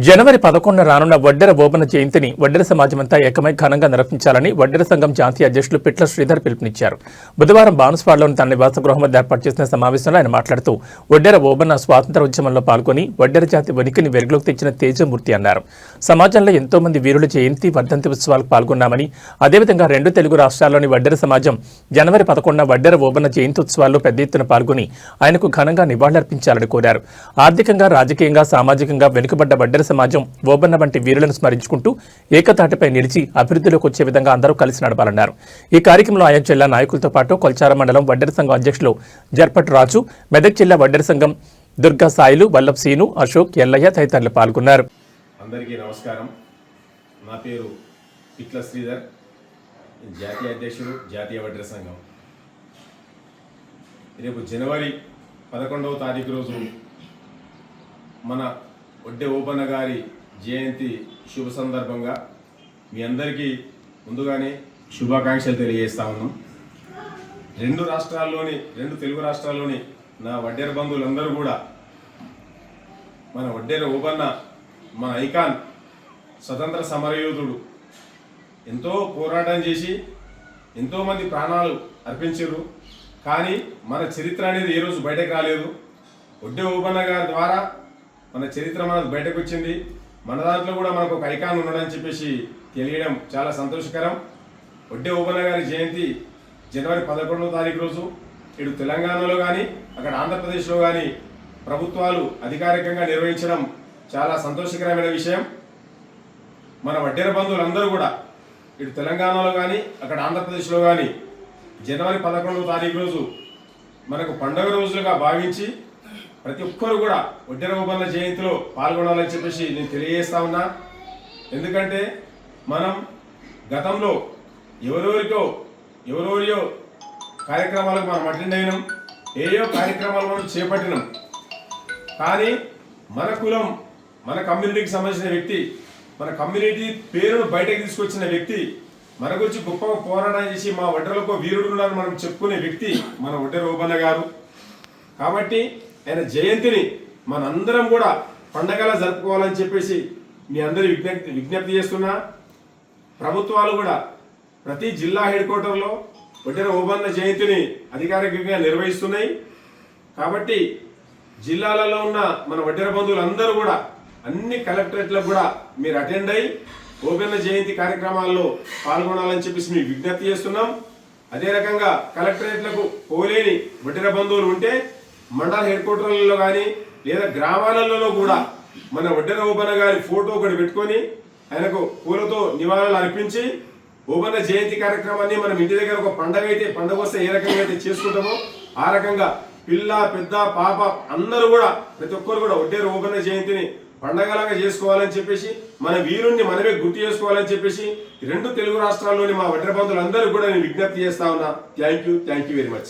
జనవరి 11న రానున్న వడ్డెర ఓబన్న జయంతిని వడ్డెర సమాజమంతా ఏకమై ఘనంగా నిర్వహించాలని వడ్డెర సంఘం జాతీయ అధ్యక్షులు పిట్ల శ్రీధర్ పిలుపునిచ్చారు. బుధవారం బాన్సువాడలోని తన నివాస గృహం వద్ద ఏర్పాటు చేసిన సమావేశంలో ఆయన మాట్లాడుతూ వడ్డెర ఓబన్న స్వాతంత్ర ఉద్యమంలో పాల్గొని వడ్డెర జాతి ఉనికిని వెలుగులోకి తెచ్చిన తేజమూర్తి అన్నారు. సమాజంలో ఎంతో మంది వీరుల జయంతి వర్ధంతి ఉత్సవాలకు పాల్గొన్నామని, అదేవిధంగా 2 తెలుగు రాష్ట్రాల్లోని వడ్డెర సమాజం జనవరి 11న వడ్డెర ఓబన్న జయంతి ఉత్సవాల్లో పెద్ద ఎత్తున పాల్గొని ఆయనకు ఘనంగా నివాళులర్పించాలని కోరారు. ఆర్థికంగా, రాజకీయంగా, సామాజికంగా వెనుకబడ్డ వడ్డెర సమాజం ఓబన్న వంటి వీరులను స్మరించుకుంటూ ఏకతాటిపై నిలిచి అభివృద్ధిలోకి వచ్చే విధంగా అందరూ కలిసి నడపాలన్నారు. ఈ కార్యక్రమంలో ఆయా జిల్లా నాయకులతో పాటు కొల్చార మండలం వడ్డెర సంఘం అధ్యక్షులు జర్పట్ రాజు, మెదక్ జిల్లా వడ్డెర సంఘం దుర్గా సాయిలు, వల్లభ్ సీను, అశోక్, ఎల్లయ్య తదితరులు పాల్గొన్నారు. అందరికీ నమస్కారం. నా పేరు పిట్ల శ్రీధర్, జాతీయ అధ్యక్షుడు, జాతీయ వడ్డెర సంఘం. రేపు జనవరి 11వ తారీఖు రోజు మన వడ్డె ఓబన్న గారి జయంతి శుభ సందర్భంగా మీ అందరికీ ముందుగానే శుభాకాంక్షలు తెలియజేస్తా ఉన్నాం. 2 తెలుగు రాష్ట్రాల్లోని నా వడ్డెర బంధువులందరూ కూడా మన వడ్డెర ఓబన్న మన ఐకాన్, స్వతంత్ర సమరయోధుడు, ఎంతో పోరాటం చేసి ఎంతోమంది ప్రాణాలు అర్పించారు. కానీ మన చరిత్ర అనేది ఏ రోజు బయటకు రాలేదు. వడ్డె ఓబన్న గారి ద్వారా మన చరిత్ర మనకు బయటకు వచ్చింది. మన దాంట్లో కూడా మనకు ఒక ఐకాన్ ఉన్నాడని చెప్పేసి తెలియడం చాలా సంతోషకరం. వడ్డె ఓబన్న గారి జయంతి జనవరి 11వ తారీఖు రోజు ఇటు తెలంగాణలో కానీ అక్కడ ఆంధ్రప్రదేశ్లో కానీ ప్రభుత్వాలు అధికారికంగా నిర్వహించడం చాలా సంతోషకరమైన విషయం. మన వడ్డెర బంధువులందరూ కూడా ఇటు తెలంగాణలో కానీ అక్కడ ఆంధ్రప్రదేశ్లో కానీ జనవరి 11వ తారీఖు రోజు మనకు పండుగ రోజులుగా భావించి ప్రతి ఒక్కరు కూడా వడ్డెర ఓబన్న జయంతిలో పాల్గొనాలని చెప్పేసి నేను తెలియజేస్తా ఉన్నా. ఎందుకంటే మనం గతంలో ఎవరెవరియో కార్యక్రమాలకు మనం అటెండ్ అయినాం, ఏయో కార్యక్రమాలు మనం చేపట్టినాం. కానీ మన కులం, మన కమ్యూనిటీకి సంబంధించిన వ్యక్తి, మన కమ్యూనిటీ పేరును బయటకు తీసుకొచ్చిన వ్యక్తి, మన గురించి గొప్పగా పోరాటం చేసి మా వడ్డెరలకు వీరుడు ఉన్నారని మనం చెప్పుకునే వ్యక్తి మన వడ్డెర ఓబన్న గారు. కాబట్టి ఆయన జయంతిని మనందరం కూడా పండగలా జరుపుకోవాలని చెప్పేసి మీ అందరి విజ్ఞప్తి చేస్తున్నా. ప్రభుత్వాలు కూడా ప్రతి జిల్లా హెడ్ క్వార్టర్లో వడ్డెర ఓబన్న జయంతిని అధికారికంగా నిర్వహిస్తున్నాయి. కాబట్టి జిల్లాలలో ఉన్న మన వడ్డెర బంధువులందరూ కూడా అన్ని కలెక్టరేట్లకు కూడా మీరు అటెండ్ అయ్యి ఓబన్న జయంతి కార్యక్రమాల్లో పాల్గొనాలని చెప్పేసి మీకు విజ్ఞప్తి చేస్తున్నాం. అదే రకంగా కలెక్టరేట్లకు పోలేని వడ్డెర బంధువులు ఉంటే మండల హెడ్ క్వార్టర్లలో కానీ లేదా గ్రామాలలో కూడా మన వడ్డెర ఓబన్న గారి ఫోటో ఒకటి పెట్టుకొని ఆయనకు పూలతో నివాళులు అర్పించి ఓబన్న జయంతి కార్యక్రమాన్ని మనం ఇంటి దగ్గర ఒక పండగ వస్తే ఏ రకంగా అయితే చేసుకుంటామో ఆ రకంగా పిల్ల, పెద్ద, పాప అందరూ కూడా ప్రతి ఒక్కరు కూడా వడ్డెర ఓబన్న జయంతిని పండగలాగా చేసుకోవాలని చెప్పేసి మన వీరుణ్ణి మనమే గుర్తు చేసుకోవాలని చెప్పేసి 2 తెలుగు రాష్ట్రాల్లోని మా వడ్డెర బంధువులందరూ కూడా నేను విజ్ఞప్తి చేస్తా ఉన్నా. Thank you very much.